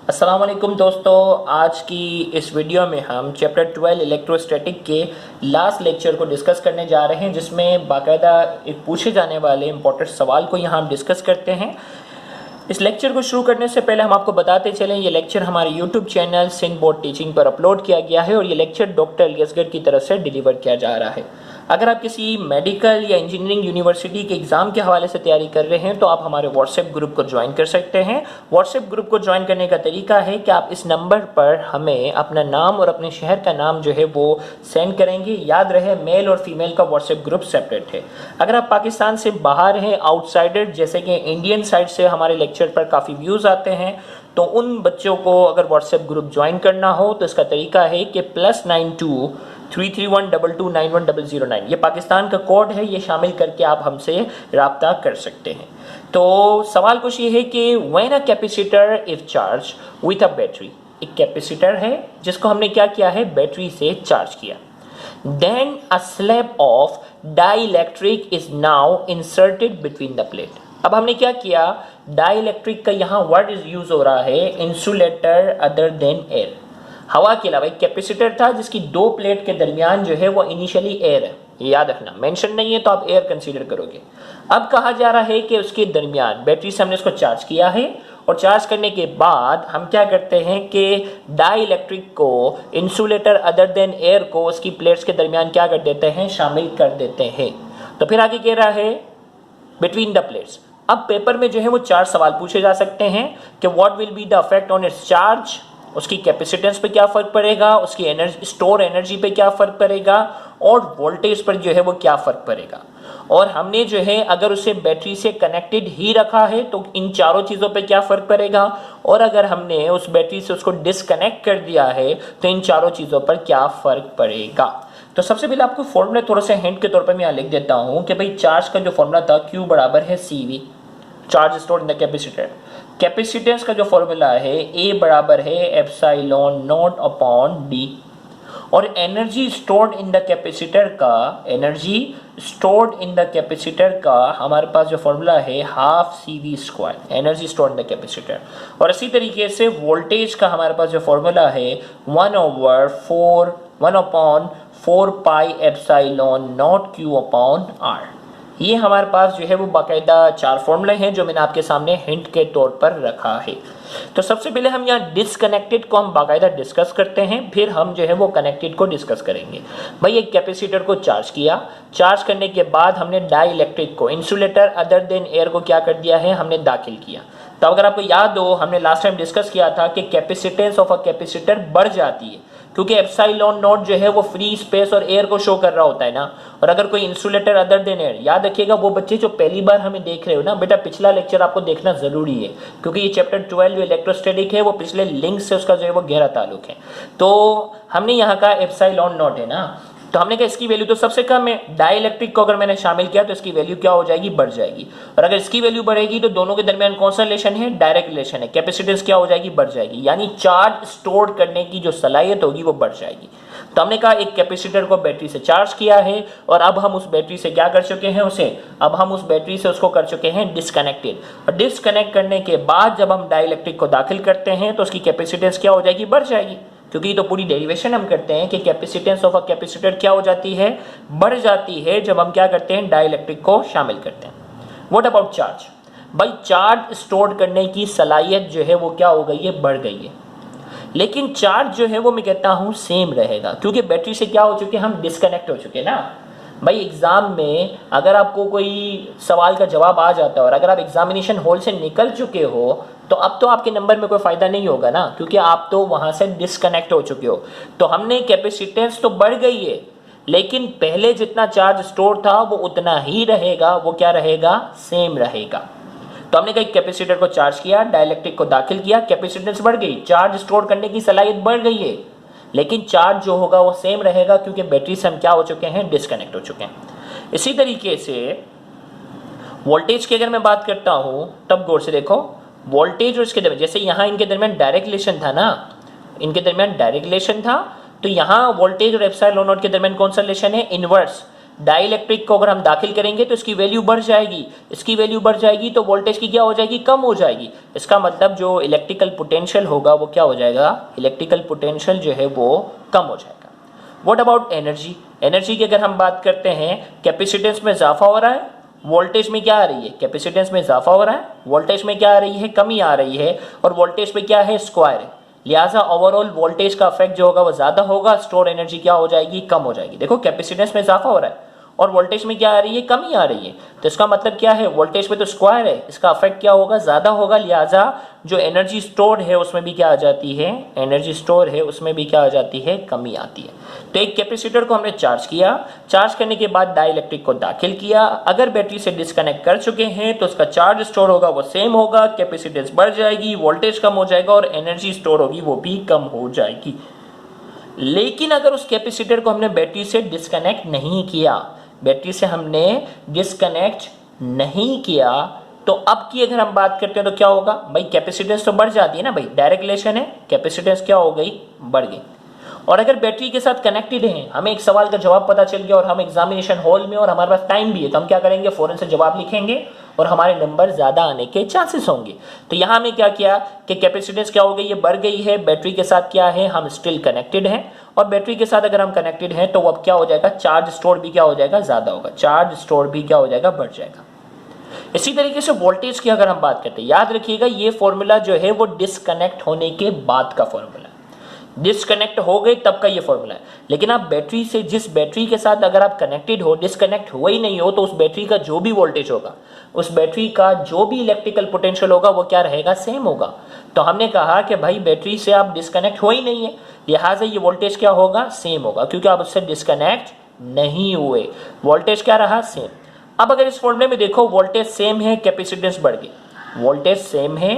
अस्सलाम वालेकुम दोस्तों, आज की इस वीडियो में हम चैप्टर 12 इलेक्ट्रोस्टैटिक के लास्ट लेक्चर को डिस्कस करने जा रहे हैं, जिसमें बाकायदा एक पूछे जाने वाले इंपॉर्टेंट सवाल को यहाँ हम डिस्कस करते हैं। इस लेक्चर को शुरू करने से पहले हम आपको बताते चलें, ये लेक्चर हमारे YouTube channel Sindh board teaching पर अपलोड किया गया है और ये लेक्चर डॉक्टर अलियसगर की तरफ से डिलीवर किया जा रहा है। अगर आप किसी मेडिकल या इंजीनियरिंग यूनिवर्सिटी के एग्ज़ाम के हवाले से तैयारी कर रहे हैं तो आप हमारे व्हाट्सएप ग्रुप को ज्वाइन कर सकते हैं। व्हाट्सएप ग्रुप को ज्वाइन करने का तरीका है कि आप इस नंबर पर हमें अपना नाम और अपने शहर का नाम जो है वो सेंड करेंगे। याद रहे, मेल और फीमेल का व्हाट्सएप ग्रुप सेपरेट है। अगर आप पाकिस्तान से बाहर हैं, आउटसाइडर जैसे कि इंडियन साइड से हमारे लेक्चर पर काफ़ी व्यूज़ आते हैं, तो उन बच्चों को अगर व्हाट्सएप ग्रुप ज्वाइन करना हो तो इसका तरीका है कि +92 33122910009, ये पाकिस्तान का कोड है, ये शामिल करके आप हमसे रब्ता कर सकते हैं। तो सवाल कुछ ये है कि when a capacitor if charge with a battery, एक कैपेसिटर है जिसको हमने क्या किया है, बैटरी से चार्ज किया। Then a slab of dielectric is now inserted between the plate. अब हमने क्या किया, डाइलेक्ट्रिक का यहाँ वर्ड यूज हो रहा है इंसुलेटर अदर देन एयर। हवा के अलावा एक कैपेसिटर था जिसकी दो प्लेट के दरमियान जो है वो इनिशियली एयर है, याद रखना, मेंशन नहीं है तो आप एयर कंसीडर करोगे। अब कहा जा रहा है कि उसके दरमियान बैटरी से हमने इसको चार्ज किया है और चार्ज करने के बाद हम क्या करते हैं कि डाइलेक्ट्रिक को, इंसुलेटर अदर देन एयर को उसकी प्लेट्स के दरमियान क्या कर देते हैं, शामिल कर देते हैं। तो फिर आगे कह रहा है बिटवीन द प्लेट्स। अब पेपर में जो है वो चार सवाल पूछे जा सकते हैं कि what will be the effect on it's charge, उसकी कैपेसिटेंस पे क्या फर्क पड़ेगा, उसकी एनर्जी, स्टोर एनर्जी पे क्या फर्क पड़ेगा और वोल्टेज पर जो है वो क्या फर्क पड़ेगा। और हमने जो है अगर उसे बैटरी से कनेक्टेड ही रखा है तो इन चारों चीज़ों पे क्या फ़र्क पड़ेगा, और अगर हमने उस बैटरी से उसको डिसकनेक्ट कर दिया है तो इन चारों चीज़ों पर क्या फ़र्क पड़ेगा। तो सबसे पहले आपको फॉर्मूला थोड़ा सा हिंट के तौर पर मैं यहाँ लिख देता हूँ कि भाई चार्ज का जो फॉर्मूला था Q बराबर है CV, charge stored in the capacitor. Capacitance का जो फॉर्मूला है A बराबर है एप्सिलॉन नॉट अपॉन D, और energy stored in the capacitor का, energy stored in the capacitor का हमारे पास जो फॉर्मूला है ½ CV², energy stored in the capacitor. और इसी तरीके से वोल्टेज का हमारे पास जो फॉर्मूला है 1/4 pi epsilon not Q upon R। ये हमारे पास जो है वो बाकायदा चार फॉर्मूले हैं जो मैंने आपके सामने हिंट के तौर पर रखा है। तो सबसे पहले हम यहाँ डिसकनेक्टेड को हम बाकायदा डिस्कस करते हैं, फिर हम जो है वो कनेक्टेड को डिस्कस करेंगे। भाई एक कैपेसिटर को चार्ज किया, चार्ज करने के बाद हमने डाइलेक्ट्रिक को, इंसुलेटर अदर देन एयर को क्या कर दिया है, हमने दाखिल किया। तो अगर आपको याद हो, हमने लास्ट टाइम डिस्कस किया था कि कैपेसिटेंस ऑफ अ कैपेसिटर बढ़ जाती है क्योंकि एप्सिलॉन नॉट जो है वो फ्री स्पेस और एयर को शो कर रहा होता है ना। और अगर कोई इंसुलेटर अदर देन एयर, याद रखिएगा वो बच्चे जो पहली बार हमें देख रहे हो ना बेटा, पिछला लेक्चर आपको देखना जरूरी है क्योंकि ये चैप्टर 12 जो इलेक्ट्रोस्टैटिक है वो पिछले लिंक से उसका जो है वो गहरा ताल्लुक है। तो हमने यहाँ का एप्सिलॉन नॉट है ना, तो हमने कहा इसकी वैल्यू तो सबसे कम है। डाइलेक्ट्रिक को अगर मैंने शामिल किया तो इसकी वैल्यू क्या हो जाएगी, बढ़ जाएगी। और अगर इसकी वैल्यू बढ़ेगी तो दोनों के दरमियान कौन सा रिलेशन है, डायरेक्ट रिलेशन है। कैपेसिटेंस क्या हो जाएगी, बढ़ जाएगी, यानी चार्ज स्टोर करने की जो सलाहियत होगी वो बढ़ जाएगी। तो हमने कहा एक कैपेसिटर को बैटरी से चार्ज किया है और अब हम उस बैटरी से क्या कर चुके हैं, अब हम उस बैटरी से उसको कर चुके हैं डिसकनेक्टेड। और डिसकनेक्ट करने के बाद जब हम डाइलेक्ट्रिक को दाखिल करते हैं तो उसकी कैपेसिटेंस क्या हो जाएगी, बढ़ जाएगी, क्योंकि तो पूरी डेरिवेशन हम करते हैं कि कैपेसिटेंस ऑफ अ कैपेसिटर क्या हो जाती है, बढ़ जाती है जब हम क्या करते हैं, डाइलेक्ट्रिक को शामिल करते हैं। व्हाट अबाउट चार्ज, भाई चार्ज स्टोर करने की सलाहियत जो है वो क्या हो गई है, बढ़ गई है, लेकिन चार्ज जो है वो मैं कहता हूँ सेम रहेगा क्योंकि बैटरी से क्या हो चुके हैं, हम डिस्कनेक्ट हो चुके हैं ना। भाई एग्जाम में अगर आपको कोई सवाल का जवाब आ जाता है और अगर आप एग्जामिनेशन हॉल से निकल चुके हो तो अब तो आपके नंबर में कोई फायदा नहीं होगा ना, क्योंकि आप तो वहां से डिस्कनेक्ट हो चुके हो। तो हमने कैपेसिटेंस तो बढ़ गई है लेकिन पहले जितना चार्ज स्टोर था वो उतना ही रहेगा, वो क्या रहेगा, सेम रहेगा। तो हमने कहा कैपेसिटर को चार्ज किया, डाइलेक्ट्रिक को दाखिल किया, कैपेसिटेंस बढ़ गई, चार्ज स्टोर करने की सलाहियत बढ़ गई है, लेकिन चार्ज जो होगा वो सेम रहेगा क्योंकि बैटरी से हम क्या हो चुके हैं, डिस्कनेक्ट हो चुके हैं। इसी तरीके से वोल्टेज की अगर मैं बात करता हूं तब गौर से देखो, वोल्टेज और इसके दरमियान, जैसे यहाँ इनके दरमियान डायरेक्ट रिलेशन था ना, इनके दरमियान डायरेक्ट रिलेशन था, तो यहाँ वोल्टेज और एप्सिलॉन नॉट के दरमियान कौन सा रिलेशन है, इनवर्स। डाइलेक्ट्रिक को अगर हम दाखिल करेंगे तो इसकी वैल्यू बढ़ जाएगी, इसकी वैल्यू बढ़ जाएगी तो वोल्टेज की क्या हो जाएगी, कम हो जाएगी। इसका मतलब जो इलेक्ट्रिकल पोटेंशियल होगा वो क्या हो जाएगा, इलेक्ट्रिकल पोटेंशियल जो है वो कम हो जाएगा। व्हाट अबाउट एनर्जी, एनर्जी की अगर हम बात करते हैं, कैपेसिटेंस में इजाफा हो रहा है, वोल्टेज में क्या आ रही है, कैपेसिटेंस में इजाफा हो रहा है, वोल्टेज में क्या आ रही है, कमी आ रही है, और वोल्टेज पे क्या है, स्क्वायर है, लिहाजा ओवरऑल वोल्टेज का इफेक्ट जो होगा वो ज्यादा होगा, स्टोर एनर्जी क्या हो जाएगी, कम हो जाएगी। देखो कैपेसिटेंस में इजाफा हो रहा है और वोल्टेज में क्या आ रही है, कमी आ रही है, तो इसका मतलब क्या है, वोल्टेज में तो स्क्वायर है, इसका इफेक्ट क्या होगा, ज्यादा होगा, लिहाजा जो एनर्जी स्टोर है उसमें भी क्या आ जाती है, एनर्जी स्टोर है उसमें भी क्या आ जाती है, कमी आती है। तो एक कैपेसिटर को हमने चार्ज किया, चार्ज करने के बाद डाइलेक्ट्रिक को दाखिल किया, अगर बैटरी से डिस्कनेक्ट कर चुके हैं तो उसका चार्ज स्टोर होगा वो सेम होगा, कैपेसिटेंस बढ़ जाएगी, वोल्टेज कम हो जाएगा और एनर्जी स्टोर होगी वो भी कम हो जाएगी। लेकिन अगर उस कैपेसिटर को हमने बैटरी से डिस्कनेक्ट नहीं किया, बैटरी से हमने डिस्कनेक्ट नहीं किया, तो अब की अगर हम बात करते हैं तो क्या होगा भाई, कैपेसिटेंस तो बढ़ जाती है ना भाई, डायरेक्ट रिलेशन है, कैपेसिटेंस क्या हो गई, बढ़ गई। और अगर बैटरी के साथ कनेक्टेड है, हमें एक सवाल का जवाब पता चल गया और हम एग्जामिनेशन हॉल में और हमारे पास टाइम भी है, तो हम क्या करेंगे, फौरन से जवाब लिखेंगे और हमारे नंबर ज्यादा आने के चांसेस होंगे। तो यहां हमने क्या किया कि कैपेसिटेंस क्या हो गई, ये बढ़ गई है, बैटरी के साथ क्या है, हम स्टिल कनेक्टेड हैं, और बैटरी के साथ अगर हम कनेक्टेड हैं तो अब क्या हो जाएगा, चार्ज स्टोर भी क्या हो जाएगा, ज्यादा होगा, चार्ज स्टोर भी क्या हो जाएगा, बढ़ जाएगा। इसी तरीके से वोल्टेज की अगर हम बात करते हैं, याद रखिएगा ये फॉर्मूला जो है वो डिस्कनेक्ट होने के बाद का फॉर्मूला है, डिस्कनेक्ट हो गए तब का ये फॉर्मूला है। लेकिन आप बैटरी से, जिस बैटरी के साथ अगर आप कनेक्टेड हो, डिस्कनेक्ट हुआ ही नहीं हो, तो उस बैटरी का जो भी वोल्टेज होगा, उस बैटरी का जो भी इलेक्ट्रिकल पोटेंशियल होगा वो क्या रहेगा, सेम होगा। तो हमने कहा कि भाई बैटरी से आप डिस्कनेक्ट हो ही नहीं है, लिहाजा ये वोल्टेज क्या होगा, सेम होगा, क्योंकि आप उससे डिस्कनेक्ट नहीं हुए, वोल्टेज क्या रहा, सेम। अब अगर इस फॉर्मूले में देखो, वोल्टेज सेम है, कैपेसिटेंस बढ़ गई, वोल्टेज सेम है,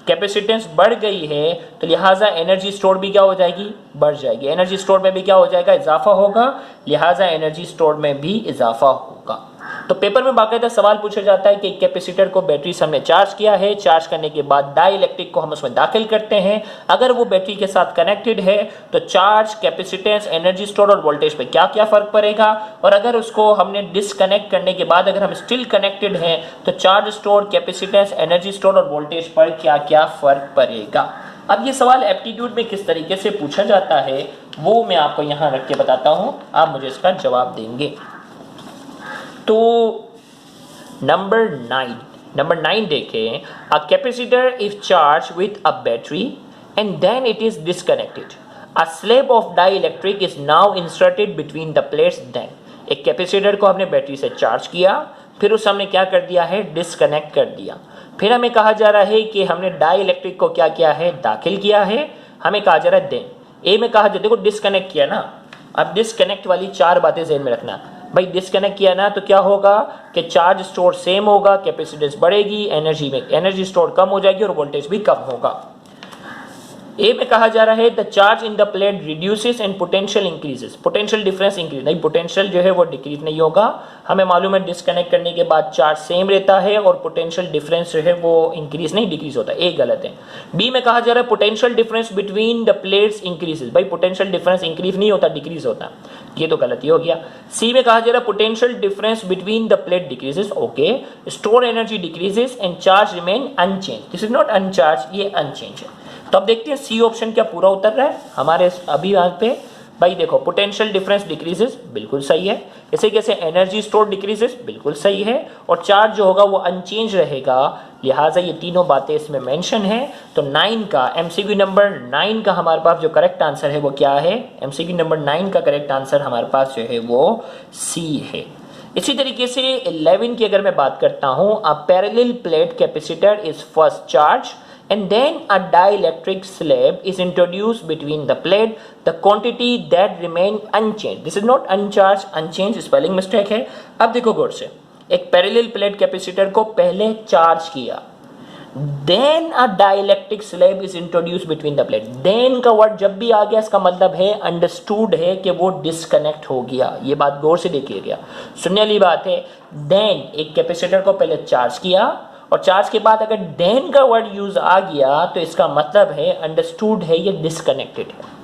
कैपेसिटेंस बढ़ गई है, तो लिहाजा एनर्जी स्टोर भी क्या हो जाएगी, बढ़ जाएगी, एनर्जी स्टोर में भी क्या हो जाएगा, इजाफा होगा, लिहाजा एनर्जी स्टोर में भी इजाफा होगा। तो पेपर में बाकायदा सवाल पूछा जाता है कि कैपेसिटर को बैटरी से हमने चार्ज किया है, चार्ज करने के बाद डाइलेक्ट्रिक को हम उसमें दाखिल करते हैं, अगर वो बैटरी के साथ कनेक्टेड है तो चार्ज, कैपेसिटेंस, एनर्जी स्टोर और वोल्टेज पे क्या क्या फर्क पड़ेगा, और अगर उसको हमने डिस्कनेक्ट करने के बाद अगर हम स्टिल कनेक्टेड हैं तो charge store, capacitance, energy store और वोल्टेज पर क्या क्या फर्क पड़ेगा। अब ये सवाल एप्टीट्यूड में किस तरीके से पूछा जाता है वो मैं आपको यहाँ रख के बताता हूँ, आप मुझे इसका जवाब देंगे। तो नंबर 9 देखें, a capacitor if charge with a battery and then it is disconnected, a slab of dielectric is now inserted between the plates. Then एक कैपेसिटर को हमने बैटरी से चार्ज किया, फिर उस हमने क्या कर दिया है, डिस्कनेक्ट कर दिया, फिर हमें कहा जा रहा है कि हमने डाइलेक्ट्रिक को क्या किया है, दाखिल किया है, हमें कहा जा रहा है देन, ए में कहा, देखो डिस्कनेक्ट किया ना, अब डिस्कनेक्ट वाली 4 बातें ज़हन में रखना भाई, डिस्कनेक्ट किया ना तो क्या होगा कि चार्ज स्टोर सेम होगा, कैपेसिटेंस बढ़ेगी, एनर्जी स्टोर कम हो जाएगी और वोल्टेज भी कम होगा। ए में कहा जा रहा है the charge in the plate reduces and potential increases, potential difference increase, नहीं पोटेंशियल जो है वो डिक्रीज नहीं होगा, हमें मालूम है डिस्कनेक्ट करने के बाद चार्ज सेम रहता है और पोटेंशियल डिफरेंस जो है वो इंक्रीज नहीं डिक्रीज होता, ए गलत है। बी में कहा जा रहा है potential difference between the plates increases, भाई पोटेंशियल डिफरेंस इंक्रीज नहीं होता, डिक्रीज होता, ये तो गलती हो गया। सी में कहा जा रहा है potential difference between the plate decreases, okay, store energy decreases and charge remain unchange, this is not uncharge, ये अनचेंज है। तो अब देखते हैं सी ऑप्शन क्या पूरा उतर रहा है हमारे अभी यहाँ पे, भाई देखो पोटेंशियल डिफरेंस डिक्रीजेस बिल्कुल सही है, इसे कैसे एनर्जी स्टोर डिक्रीजेस बिल्कुल सही है, और चार्ज जो होगा वो अनचेंज रहेगा, लिहाजा ये तीनों बातें इसमें मेंशन है। तो 9 का एमसीक्यू नंबर 9 का हमारे पास जो करेक्ट आंसर है वो क्या है, एमसीक्यू नंबर 9 का करेक्ट आंसर हमारे पास जो है वो सी है। इसी तरीके से 11 की अगर मैं बात करता हूँ, a parallel plate capacitor is first charge and then a dielectric slab is introduced between the plate, the quantity that remain unchanged, this is not uncharged, unchanged spelling mistake है। अब देखो गौर से, एक पैरेलल प्लेट कैपेसिटर को पहले charge किया, then a dielectric slab is introduced between the plate, then का word जब भी आ गया इसका मतलब है अंडरस्टूड है कि वो डिस्कनेक्ट हो गया, ये बात गौर से देखिएगा, सुनने वाली बात है। then एक कैपेसिटर को पहले चार्ज किया और चार्ज के बाद अगर देन का वर्ड यूज आ गया तो इसका मतलब है अंडरस्टूड है, ये डिस्कनेक्टेड है।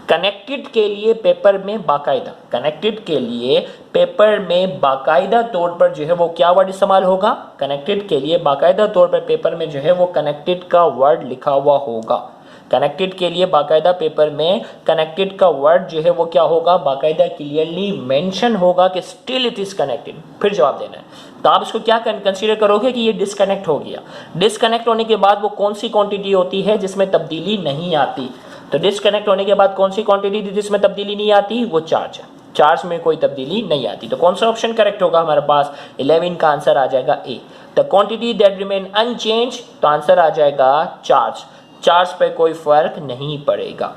कनेक्टेड के लिए पेपर में बाकायदा, कनेक्टेड के लिए पेपर में बाकायदा तौर पर जो है वो क्या वर्ड इस्तेमाल होगा, कनेक्टेड के लिए बाकायदा तौर पर पेपर में जो है वो कनेक्टेड का वर्ड लिखा हुआ होगा। कनेक्टेड के लिए बाकायदा पेपर में कनेक्टेड का वर्ड जो है वो क्या होगा, बाकायदा क्लियरली मेंशन होगा कि स्टिल इट इज कनेक्टेड, फिर जवाब देना है। तो आप इसको क्या कंसीडर करोगे कि ये डिस्कनेक्ट हो गया। डिस्कनेक्ट होने के बाद वो कौन सी क्वांटिटी होती है जिसमें तब्दीली नहीं आती, तो डिस्कनेक्ट होने के बाद कौन सी क्वांटिटी थी जिसमें तब्दीली नहीं आती, वो चार्ज है, चार्ज में कोई तब्दीली नहीं आती। तो कौन सा ऑप्शन करेक्ट होगा हमारे पास, 11 का आंसर आ जाएगा A, the quantity that remain unchanged, तो आंसर आ जाएगा चार्ज, चार्ज पे कोई फर्क नहीं पड़ेगा।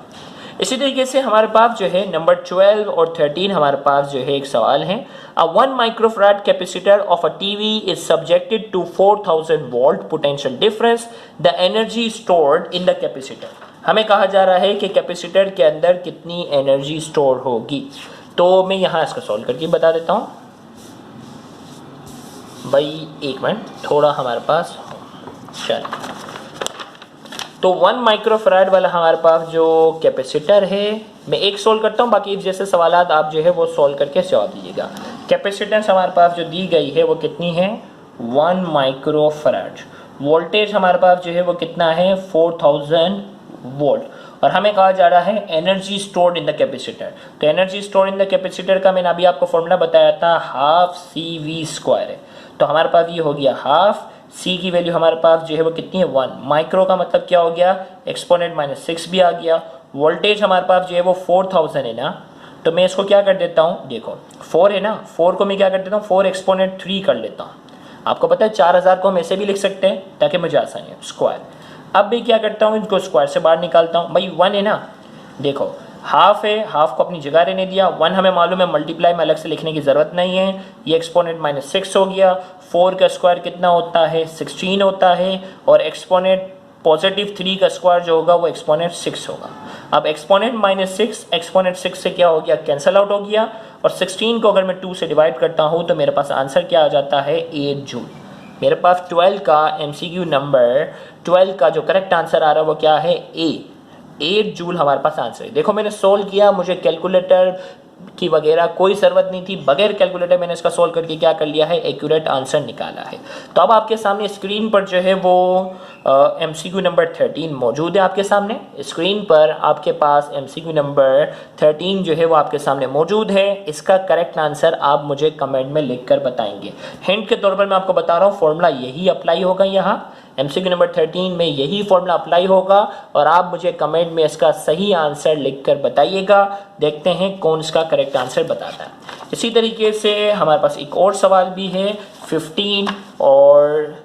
इसी तरीके से हमारे पास जो है नंबर 12 और 13 हमारे पास जो है एक सवाल है, a 1 microfarad capacitor of a TV is subjected to 4000 volt potential difference, the energy stored in the capacitor. हमें कहा जा रहा है कि कैपेसिटर के अंदर कितनी एनर्जी स्टोर होगी। तो मैं यहाँ इसको सॉल्व करके बता देता हूँ भाई, एक मिनट थोड़ा हमारे पास चल। तो 1 माइक्रोफैराड वाला हमारे पास जो कैपेसिटर है, मैं एक सोल्व करता हूँ, बाकी जैसे सवालात आप जो है वो सोल्व करके जवाब दीजिएगा। कैपेसिटेंस हमारे पास जो दी गई है वो कितनी है, 1 माइक्रोफैराड। वोल्टेज हमारे पास जो है वो कितना है, 4000 वोल्ट। और हमें कहा जा रहा है energy stored in the capacitor. तो energy stored in the capacitor का मैंने अभी आपको फॉर्मूला बताया था, हाफ CV² है। तो हमारे पास ये हो गया हाफ, C की वैल्यू हमारे पास जो है वो कितनी है, 1। माइक्रो का मतलब क्या हो गया, एक्सपोनेंट -6 भी आ गया। वोल्टेज हमारे पास जो है वो 4000 है ना, तो मैं इसको क्या कर देता हूँ, देखो 4 है ना, 4 को मैं क्या कर देता हूँ, 4 एक्सपोनेंट 3 कर लेता हूँ। आपको पता है 4000 को हम ऐसे भी लिख सकते हैं ताकि मुझे आसानी हो, स्क्वायर। अब मैं क्या करता हूँ, इनको स्क्वायर से बाहर निकालता हूँ। भाई 1 है ना, देखो हाफ है, हाफ को अपनी जगह रहने दिया। 1 हमें मालूम है, मल्टीप्लाई में अलग से लिखने की ज़रूरत नहीं है। ये एक्सपोनेंट -6 हो गया। 4 का स्क्वायर कितना होता है, 16 होता है। और एक्सपोनेंट पॉजिटिव 3 का स्क्वायर जो होगा वो एक्सपोनेंट 6 होगा। अब एक्सपोनेंट -6 एक्सपोनेंट 6 से क्या हो गया, कैंसिल आउट हो गया। और 16 को अगर मैं 2 से डिवाइड करता हूँ तो मेरे पास आंसर क्या आ जाता है, 8 जूल। मेरे पास 12 का MCQ नंबर 12 का जो करेक्ट आंसर आ रहा है वो क्या है, 8 जूल हमारे पास आंसर है। देखो मैंने सोल्व किया, मुझे कैलकुलेटर की वगैरह कोई ज़रूरत नहीं थी, बगैर कैलकुलेटर मैंने इसका सोल्व करके क्या कर लिया है, एक्यूरेट आंसर निकाला है। तो अब आपके सामने स्क्रीन पर जो है वो MCQ नंबर 13 मौजूद है। आपके सामने स्क्रीन पर आपके पास MCQ नंबर 13 जो है वो आपके सामने मौजूद है। इसका करेक्ट आंसर आप मुझे कमेंट में लिख कर बताएंगे। हिंट के तौर पर मैं आपको बता रहा हूँ, फॉर्मूला यही अप्लाई होगा यहाँ MCQ नंबर 13 में, यही फॉर्मूला अप्लाई होगा। और आप मुझे कमेंट में इसका सही आंसर लिखकर बताइएगा। देखते हैं कौन इसका करेक्ट आंसर बताता है। इसी तरीके से हमारे पास एक और सवाल भी है 15 और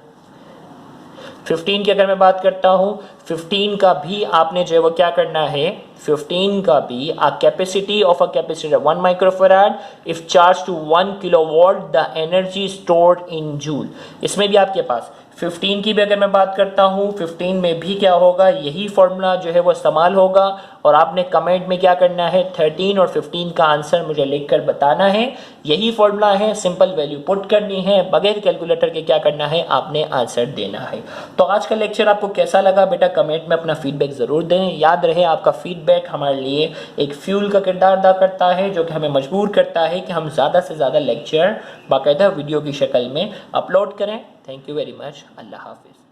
15 की अगर मैं बात करता हूँ, 15 का भी आपने जो है वो क्या करना है, 15 का भी a capacity of a capacitor 1 microfarad if charged to 1 kilowatt the energy stored in joule। इसमें भी आपके पास 15 की भी अगर मैं बात करता हूँ, 15 में भी क्या होगा, यही फॉर्मूला जो है वो इस्तेमाल होगा। और आपने कमेंट में क्या करना है, 13 और 15 का आंसर मुझे लिखकर बताना है। यही फॉर्मूला है, सिंपल वैल्यू पुट करनी है, बगैर कैलकुलेटर के क्या करना है, आपने आंसर देना है। तो आज का लेक्चर आपको कैसा लगा बेटा, कमेंट में अपना फीडबैक ज़रूर दें। याद रहे आपका फीडबैक हमारे लिए एक फ्यूल का किरदार अदा करता है, जो कि हमें मजबूर करता है कि हम ज़्यादा से ज़्यादा लेक्चर बाकायदा वीडियो की शक्ल में अपलोड करें। Thank you very much. अल्लाह हाफिज़।